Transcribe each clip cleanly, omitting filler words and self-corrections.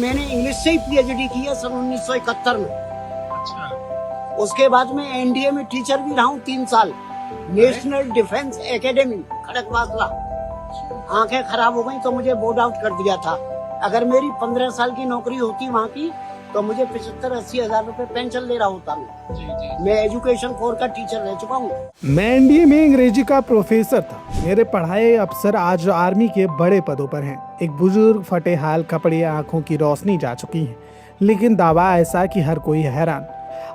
मैंने इंग्लिश से ही पीएचडी की है सन 1971 में। अच्छा। उसके बाद मैं एनडीए में टीचर भी रहा हूँ 3 साल, नेशनल डिफेंस एकेडमी खड़गवासला। आंखें खराब हो गई तो मुझे बोर्ड आउट कर दिया था। अगर मेरी 15 साल की नौकरी होती वहाँ की तो मुझे 75-80 हजार रुपए पेंशन ले रहा होता मैं। जी। मैं एजुकेशन कोर का टीचर रह चुका हूँ। मैं एनडीए में अंग्रेजी का प्रोफेसर था। मेरे पढ़ाए अफसर आज आर्मी के बड़े पदों पर हैं। एक बुजुर्ग फटे हाल कपड़े, आंखों की रोशनी जा चुकी है, लेकिन दावा ऐसा कि हर कोई हैरान।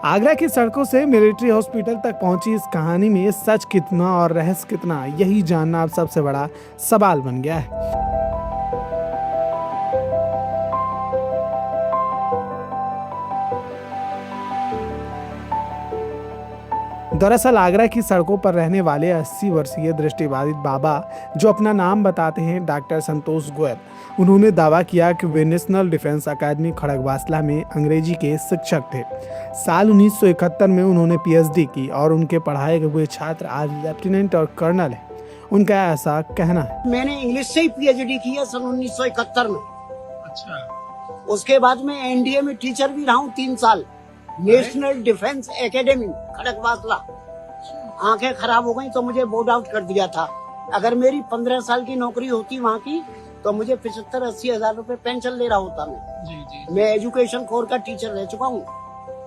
आगरा की सड़कों से मिलिट्री हॉस्पिटल तक पहुंची इस कहानी में सच कितना और रहस्य कितना, यही जानना अब सबसे बड़ा सवाल बन गया है। दरअसल आगरा की सड़कों पर रहने वाले 80 वर्षीय दृष्टिबाधित बाबा, जो अपना नाम बताते हैं डॉक्टर संतोष गोयल, उन्होंने दावा किया कि वे नेशनल डिफेंस एकेडमी खड़गवासला में अंग्रेजी के शिक्षक थे। साल 1971 में उन्होंने पीएचडी की और उनके पढ़ाए हुए छात्र आज लेफ्टिनेंट और कर्नल हैं। उनका ऐसा कहना है। मैंने इंग्लिश से ही पीएचडी की है सन 1971 में। अच्छा। उसके बाद मैं एनडीए में टीचर भी रहा हूँ 3 साल, नेशनल डिफेंस एकेडमी खड़गवासला। आंखें खराब हो गई तो मुझे बोर्ड आउट कर दिया था। अगर मेरी 15 साल की नौकरी होती वहाँ की तो मुझे 75-80 हजार रुपए पेंशन ले रहा होता मैं। जी। मैं एजुकेशन कोर का टीचर रह चुका हूँ,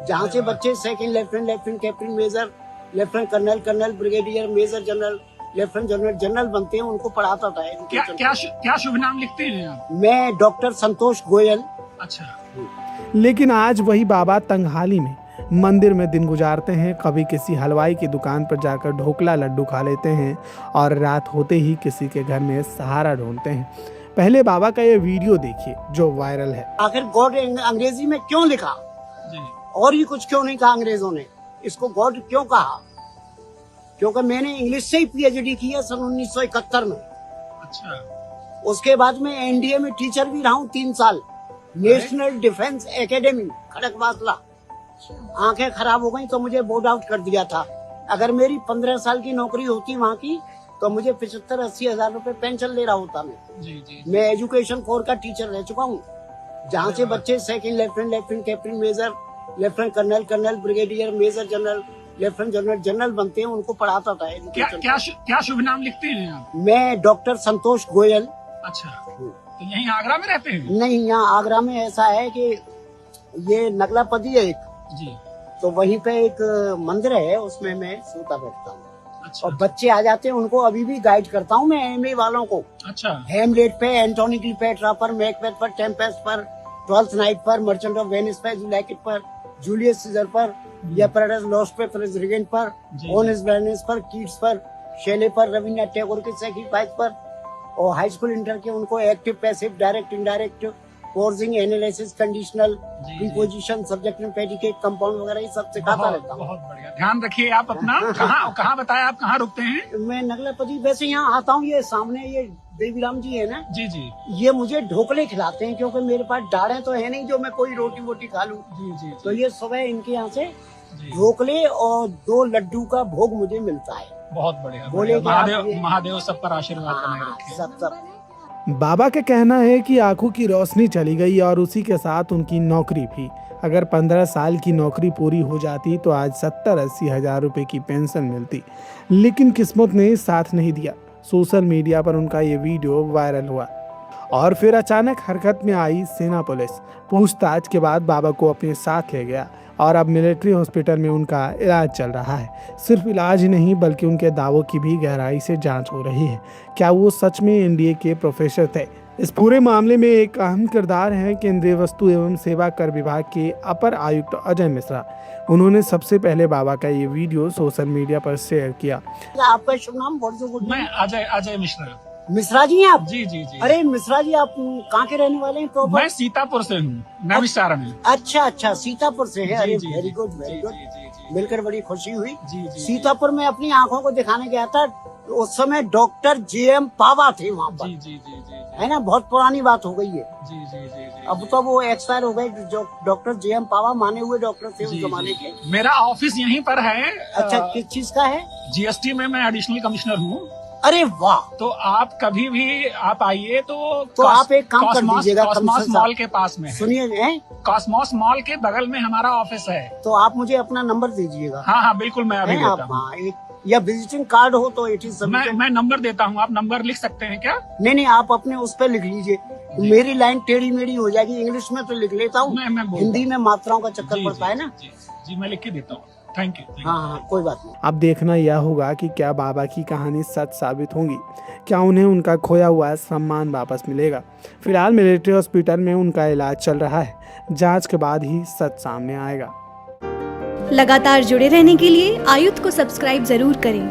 जहाँ से बच्चे second lieutenant, captain, major, lieutenant colonel, brigadier, major general, lieutenant general बनते हैं, उनको पढ़ाता था। क्या शुभ नाम लिखते हैं आप? मैं डॉक्टर संतोष गोयल। अच्छा। लेकिन आज वही बाबा तंगहाली में मंदिर में दिन गुजारते हैं, कभी किसी हलवाई की दुकान पर जाकर ढोकला लड्डू खा लेते हैं और रात होते ही किसी के घर में सहारा ढूंढते हैं। पहले बाबा का ये वीडियो देखिए जो वायरल है। आखिर गॉड अंग्रेजी में क्यों लिखा जी। और ही कुछ क्यों नहीं कहा अंग्रेजों ने? इसको गॉड क्यों कहा? क्योंकि मैंने इंग्लिश से ही पीएचडी की है सन 1971 में। अच्छा। उसके बाद मैं एनडीए में टीचर भी रहा हूँ 3 साल, नेशनल डिफेंस एकेडमी खड़गवासला। आंखें खराब हो गई तो मुझे बोर्ड आउट कर दिया था। अगर मेरी 15 साल की नौकरी होती वहाँ की तो मुझे 75-80 हजार रुपए पेंशन ले रहा होता मैं। जी। मैं एजुकेशन कोर का टीचर रह चुका हूँ, जहाँ से बच्चे second lieutenant, captain, major, lieutenant colonel, brigadier, major general, lieutenant general बनते हैं, उनको पढ़ाता था। क्या शुभ नाम लिखते हैं आप? मैं डॉक्टर संतोष गोयल। अच्छा। तो यहीं आगरा में रहते हैं? नहीं, यहाँ आगरा में ऐसा है कि ये नगलापदी है एक, जी। तो वहीं पे एक मंदिर है, उसमें मैं सोता बैठता हूँ। अच्छा। और बच्चे आ जाते हैं, उनको अभी भी गाइड करता हूँ मैं एमए वालों को। अच्छा। हेमलेट पे, एंटोनी क्लीयोपेट्रा पर, मैकबेथ पर, टेम्पेस्ट पर, ट्वेल्थ नाइट पर, मर्चेंट ऑफ वेनिस पर, जुलाइकिट पर, जूलियस सीजर पर, या पैराडाइज लॉस्ट पे, प्रेसिडेंट पर, ऑनेस्ट ब्राइनेस पर, कीट्स पर, शेले पर, रविन्द्रनाथ टैगोर के सैक्रिफाइस पर, और हाई स्कूल इंटर के उनको active, passive, direct, indirect, forcing, analysis, conditional, preposition, subject and predicate, compound वगैरह ये सब सिखाता रहता हूँ। बहुत बढ़िया। ध्यान रखिए आप अपना। कहाँ बताया आप कहाँ रुकते हैं? मैं नगलापदी वैसे यहाँ आता हूँ, ये सामने ये देवीराम जी है ना। जी। ये मुझे ढोकले खिलाते हैं, क्योंकि मेरे पास दाढ़ें तो है नहीं जो मैं कोई रोटी वोटी खा लूँ। जी। तो ये सुबह इनके यहाँ से ढोकले और 2 लड्डू का भोग मुझे मिलता है। बहुत बढ़िया। बोले महादेव सब पर आशीर्वाद बनाए रखे। सब बाबा का कहना है कि आंखों की रोशनी चली गई और उसी के साथ उनकी नौकरी भी। अगर 15 साल की नौकरी पूरी हो जाती तो आज 70-80 हजार रुपए की पेंशन मिलती, लेकिन किस्मत ने साथ नहीं दिया। सोशल मीडिया पर उनका ये वीडियो वायरल हुआ और फिर अचानक हरकत में आई सेना पुलिस। पूछताछ के बाद बाबा को अपने साथ ले गया और अब मिलिट्री हॉस्पिटल में उनका इलाज चल रहा है। सिर्फ इलाज ही नहीं बल्कि उनके दावों की भी गहराई से जांच हो रही है। क्या वो सच में एनडीए के प्रोफेसर थे? इस पूरे मामले में एक अहम किरदार है केंद्रीय वस्तु एवं सेवा कर विभाग के अपर आयुक्त अजय मिश्रा। उन्होंने सबसे पहले बाबा का ये वीडियो सोशल मीडिया पर शेयर किया। आपका शुभ नाम? मैं अजय मिश्रा। मिश्रा जी हैं आप? जी। अरे मिश्रा जी, आप कहाँ के रहने वाले हैं? मैं सीतापुर से हूँ, नैमिषारण्य में। अच्छा, सीतापुर से है। अरे वेरी गुड। मिलकर बड़ी खुशी हुई। सीतापुर में अपनी आंखों को दिखाने गया था, उस समय डॉक्टर जेएम पावा थे वहाँ पर। जी। है ना, बहुत पुरानी बात हो गई है। जी। अब तो वो एक्सपायर हो गए। जो डॉक्टर जेएम पावा माने हुए डॉक्टर थे उस जमाने के। मेरा ऑफिस यहीं पर है। अच्छा, किस चीज का है? जीएसटी में मैं एडिशनल कमिश्नर हूँ। अरे वाह। तो आप कभी भी आप आइए तो आप एक काम कर दीजिएगा, कॉस्मॉस कमिश्नर मॉल साहब। के पास में है। सुनिए कॉस्मॉस मॉल के बगल में हमारा ऑफिस है। तो आप मुझे अपना नंबर दीजिएगा। हाँ हाँ बिल्कुल, मैं अभी हैं देता आप? हूँ। हाँ, या विजिटिंग कार्ड हो तो इट इज मैं नंबर देता हूँ, आप नंबर लिख सकते हैं क्या? नहीं, आप अपने उस पे लिख लीजिए। मेरी लाइन टेढ़ी मेढ़ी हो जाएगी, इंग्लिश में तो लिख लेता हूँ, मैं बोलता हिंदी में मात्राओं का चक्कर जी, पड़ता है ना। जी मैं लिख के देता हूँ। Thank you. हाँ, कोई बात नहीं। अब देखना यह होगा कि क्या बाबा की कहानी सच साबित होंगी, क्या उन्हें उनका खोया हुआ सम्मान वापस मिलेगा। फिलहाल मिलिट्री हॉस्पिटल में उनका इलाज चल रहा है, जांच के बाद ही सच सामने आएगा। लगातार जुड़े रहने के लिए आयुक्त को सब्सक्राइब जरूर करें